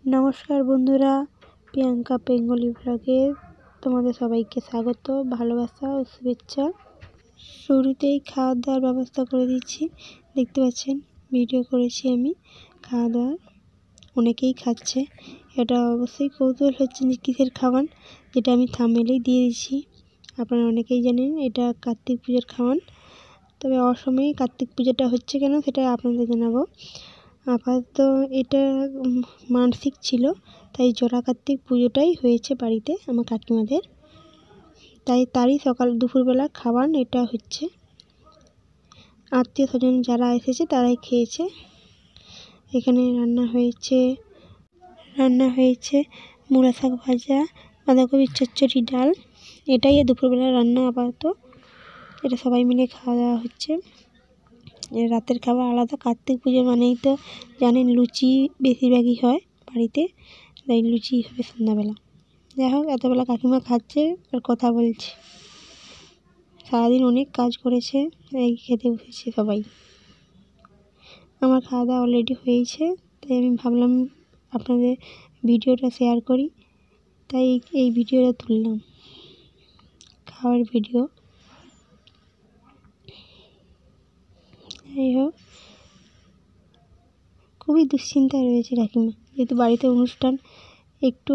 নমস্কার বন্ধুরা, প্রিয়াঙ্কা বেঙ্গলি ব্লগে তোমাদের সবাইকে স্বাগত, ভালোবাসা ও শুভেচ্ছা। শুরুতেই খাওয়া দাওয়ার ব্যবস্থা করে দিচ্ছি। দেখতে পাচ্ছেন ভিডিও করেছি আমি খাওয়া দাওয়ার, অনেকেই খাচ্ছে। এটা অবশ্যই কৌতূহল হচ্ছে যে কিসের খাবার, যেটা আমি থাম্বনেলেই দিয়ে দিচ্ছি। আপনারা অনেকেই জানেন এটা কার্তিক পুজোর খাবার, তবে অসময়ে কার্তিক পুজোটা হচ্ছে কেন সেটা আপনাদের জানাবো। আপাতত এটা মানসিক ছিল, তাই জোড়া কার্তিক পুজোটাই হয়েছে বাড়িতে আমার কাকিমাদের, তাই তারই সকাল দুপুরবেলা খাবার এটা হচ্ছে। আত্মীয় স্বজন যারা এসেছে তারাই খেয়েছে। এখানে রান্না হয়েছে মূলা শাক ভাজা, বাঁধাকপির চচ্চড়ি, ডাল। এটাই দুপুরবেলা রান্না। আপাতত এটা সবাই মিলে খাওয়া দাওয়া হচ্ছে। রাতের খাবার আলাদা। কার্তিক পুজো মানেই তো জানেন লুচি বেশিরভাগই হয় বাড়িতে, তাই লুচি হবে সন্ধ্যাবেলা। যাই হোক, এতবেলা কাকিমা খাচ্ছে আর কথা বলছে। সারাদিন অনেক কাজ করেছে, এই খেতে বসেছে সবাই। আমার খাওয়া দাওয়া অলরেডি হয়েছে, তাই আমি ভাবলাম আপনাদের ভিডিওটা শেয়ার করি, তাই এই ভিডিওটা তুললাম, খাওয়ার ভিডিও। যাই হোক, খুবই দুশ্চিন্তায় রয়েছে কাকিমা, যেহেতু বাড়িতে অনুষ্ঠান, একটু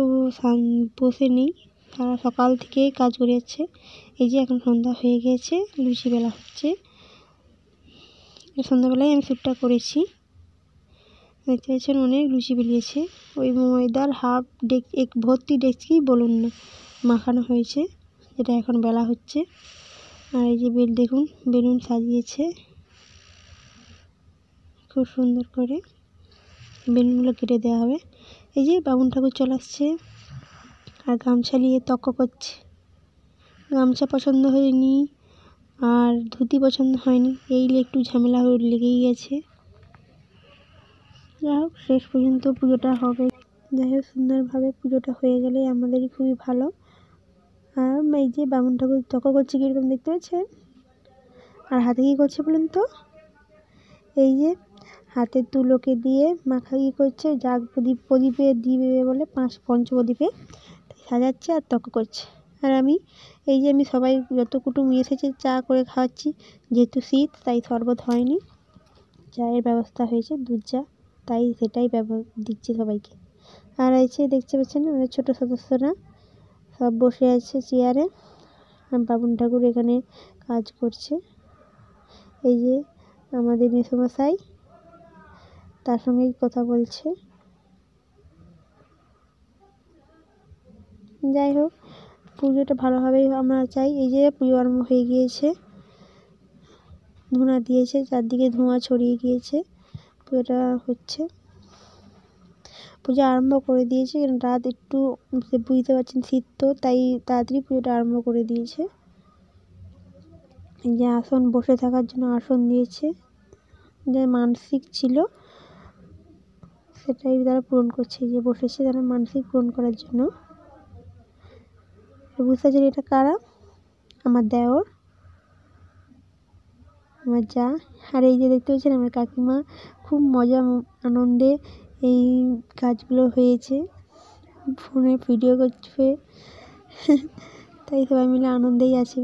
বসে নেই, সারা সকাল থেকে কাজ করে যাচ্ছে। এই যে এখন সন্ধ্যা হয়ে গিয়েছে, লুচি বেলা হচ্ছে। সন্ধ্যাবেলায় আমি শ্যুটটা করেছি। দেখতে পাচ্ছেন অনেক লুচি বেরিয়েছে। ওই ময়দার হাফ এক ভর্তি ডেকচিই বলুন না মাখানো হয়েছে, যেটা এখন বেলা হচ্ছে। আর এই যে দেখুন বেলুন সাজিয়েছে খুব সুন্দর করে, বেলুনগুলো কেটে দেওয়া হবে। এই যে বামুন ঠাকুর চলে আসছে আর গামছা নিয়ে তক্ক করছে। গামছা পছন্দ হয়নি আর ধুতি পছন্দ হয়নি, এই একটু ঝামেলা লেগেই গেছে। যাই হোক, শেষ পর্যন্ত পুজোটা হবে। যাই হোক, সুন্দরভাবে পুজোটা হয়ে গেলে আমাদেরই খুবই ভালো। আর এই যে বামুন ঠাকুর তক্ক করছে কীরকম দেখতে পাচ্ছেন। আর হাতে কী করছে বলুন তো, এই যে হাতের তুলোকে দিয়ে মাখা করছে, জাগ প্রদীপে দিবে বলে পঞ্চপ্রদীপে সাজাচ্ছে আর তক্ক করছে। আর আমি সবাই যত কুটুম এসেছে চা করে খাওয়াচ্ছি, যেহেতু শীত তাই শরবত হয়নি, চায়ের ব্যবস্থা হয়েছে, দুধ চা, তাই সেটাই দিচ্ছি সবাইকে। আর দেখতে পাচ্ছেন আমাদের ছোটো সদস্যরা সব বসে আছে চেয়ারে, আর বামুন ঠাকুর এখানে কাজ করছে। এই যে আমাদের মেসোমশাই তার সঙ্গেই কথা বলছে। যাই হোক, পুজোটা ভালোভাবেই আমরা চাই। এই যে পুজো আরম্ভ হয়ে গিয়েছে, ধুনা দিয়েছে, চারদিকে ধোঁয়া ছড়িয়ে গিয়েছে, পুজোটা হচ্ছে। পুজো আরম্ভ করে দিয়েছে, রাত একটু বুঝতে পারছেন শীত তো, তাই তাড়াতাড়ি পুজোটা আরম্ভ করে দিয়েছে। এই যে আসন, বসে থাকার জন্য আসন দিয়েছে, যে মানসিক ছিল সেটাই তারা পূরণ করছে। যে বসেছে তারা মানসিক পূরণ করার জন্য। বুঝতে পারছেন এটা কারা? আমার দেওর, আমার যা। আর এই যে দেখতে পাচ্ছেন আমার কাকিমা খুব মজা আনন্দে এই কাজগুলো হয়েছে, ফোনে ভিডিও করছে, তাই সবাই মিলে আনন্দেই আছে।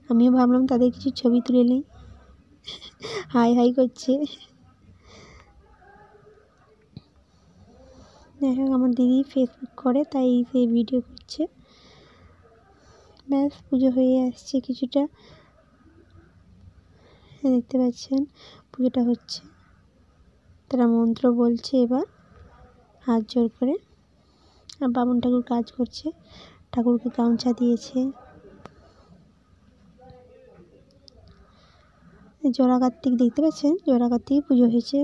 আমিও ভাবলাম তাদের কিছু ছবি তুলে নিই, হাই হাই করছে। যাই হোক, আমার দিদি ফেসবুক করে তাই সে ভিডিও করছে। ব্যাস, পুজো হয়ে আসছে কিছুটা, দেখতে পাচ্ছেন পুজোটা হচ্ছে। তারা মন্ত্র বলছে এবার হাত জোর করে, আর বামুন ঠাকুর কাজ করছে, ঠাকুরকে গামছা দিয়েছে। জোড়া কার্তিক দেখতে পাচ্ছেন, জোড়া কার্তিক পুজো হয়েছে,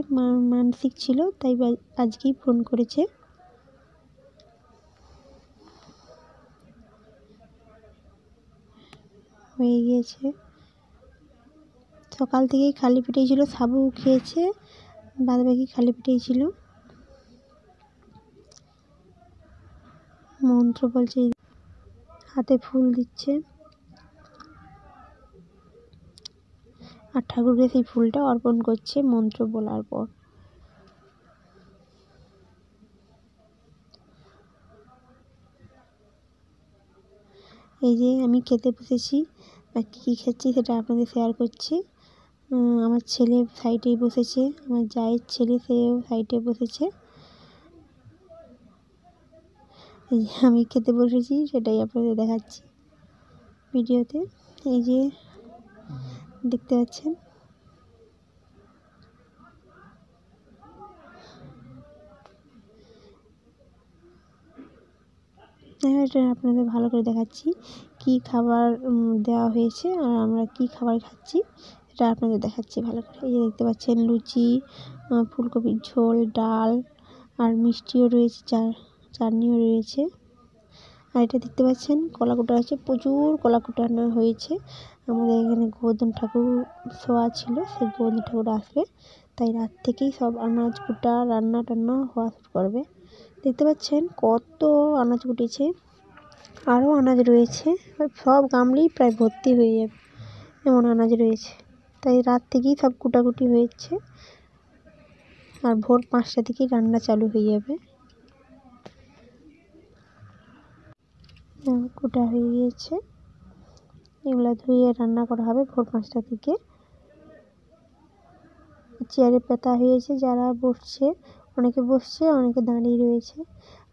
মানসিক ছিল তাই আজকেই ফোন করেছে। হয়ে গিয়েছে, সকাল থেকেই খালি পেটেই ছিল, সাবু খেয়েছে, বাদবাকি খালি পেটেই ছিল। মন্ত্র বলছে, হাতে ফুল দিচ্ছে, আর ঠাকুরকে সেই ফুলটা অর্পণ করছে মন্ত্র বলার পর। এই যে আমি খেতে বসেছি, আর কী খাচ্ছি সেটা আপনাদের শেয়ার করছি। আমার ছেলে সাইডেই বসেছে, আমার জায়ের ছেলে সেও সাইডে বসেছে। এই যে আমি খেতে বসেছি সেটাই আপনাদের দেখাচ্ছি ভিডিওতে। এই যে দেখতে পাচ্ছেন, এটা আপনাদের ভালো করে দেখাচ্ছি কি খাবার দেওয়া হয়েছে আর আমরা কি খাবার খাচ্ছি সেটা আপনাদের দেখাচ্ছি ভালো করে। এই যে দেখতে পাচ্ছেন লুচি, ফুলকপির ঝোল, ডাল আর মিষ্টিও রয়েছে, চাটনিও রয়েছে। আর এটা দেখতে পাচ্ছেন কলা কুটা আছে, প্রচুর কলা কুটানো হয়েছে। আমাদের এখানে গোবর্ধন ঠাকুর শোয়া ছিল, সেই গোবর্ধন ঠাকুর আসবে, তাই রাত থেকেই সব আনাজ কুটা রান্না টান্না হওয়া শুরু করবে। দেখতে পাচ্ছেন কত আনাজ কুটেছে, আরও আনাজ রয়েছে, সব গামলেই প্রায় ভর্তি হয়ে যাবে এমন আনাজ রয়েছে। তাই রাত থেকেই সব কুটাকুটি হয়েছে, আর ভোর 5টা থেকেই রান্না চালু হয়ে যাবে। কুটা হয়ে গিয়েছে, এগুলো ধুয়ে রান্না করা হবে ভোর 5টা থেকে। চেয়ারে পাতা হয়েছে, যারা বসছে অনেকে বসছে, অনেকে দাঁড়িয়ে রয়েছে।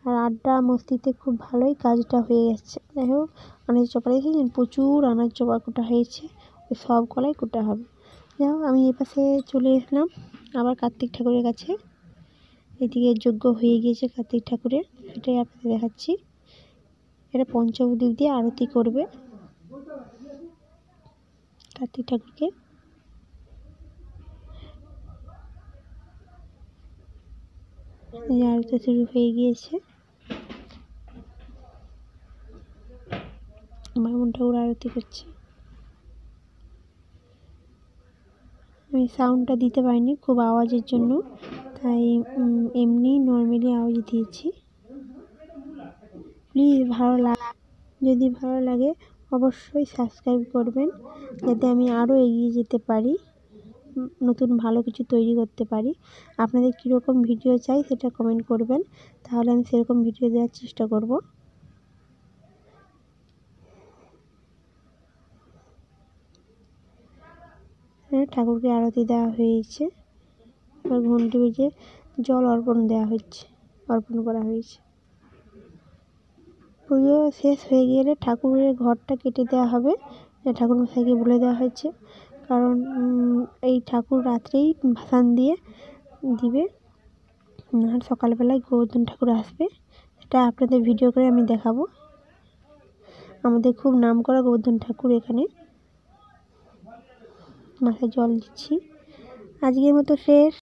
আর আড্ডা মস্তিতে খুব ভালোই কাজটা হয়ে যাচ্ছে। যাই হোক, আনাজ চোপড়া দেখেছেন, প্রচুর আনাজ চোপড়া কুটা হয়েছে, ওই সব কলাই কুটা হবে। যাই হোক, আমি এপাশে চলে এসলাম আবার কার্তিক ঠাকুরের কাছে। এদিকে যজ্ঞ হয়ে গিয়েছে কার্তিক ঠাকুরের, সেটাই আপনাদের দেখাচ্ছি। এটা পঞ্চপ্রদীপ দিয়ে আরতি করবে কার্তিক ঠাকুরকে। আরতি শুরু হয়ে গিয়েছে, বামুন ঠাকুর আরতি করছে। আমি সাউন্ডটা দিতে পারিনি খুব আওয়াজের জন্য, তাই এমনি নর্মালি আওয়াজ দিয়েছি। প্লিজ যদি ভালো লাগে অবশ্যই সাবস্ক্রাইব করবেন, যাতে আমি আরও এগিয়ে যেতে পারি, নতুন ভালো কিছু তৈরি করতে পারি। আপনাদের কীরকম ভিডিও চাই সেটা কমেন্ট করবেন, তাহলে আমি সেরকম ভিডিও দেওয়ার চেষ্টা করব। ঠাকুরকে আরতি দেওয়া হয়েছে, এবার ঘন্টি বেজে জল অর্পণ করা হয়েছে। পুজো শেষ হয়ে গেলে ঠাকুরের ঘরটা কেটে দেওয়া হবে, ঠাকুরমশাইকে বলে দেওয়া হয়েছে, কারণ এই ঠাকুর রাত্রেই ভাসান দিবে, আর সকালবেলায় গোবর্ধন ঠাকুর আসবে, সেটা আপনাদের ভিডিও করে আমি দেখাবো। আমাদের খুব নামকরা গোবর্ধন ঠাকুর এখানে। মাথায় জল দিচ্ছি, আজকের মতো শেষ।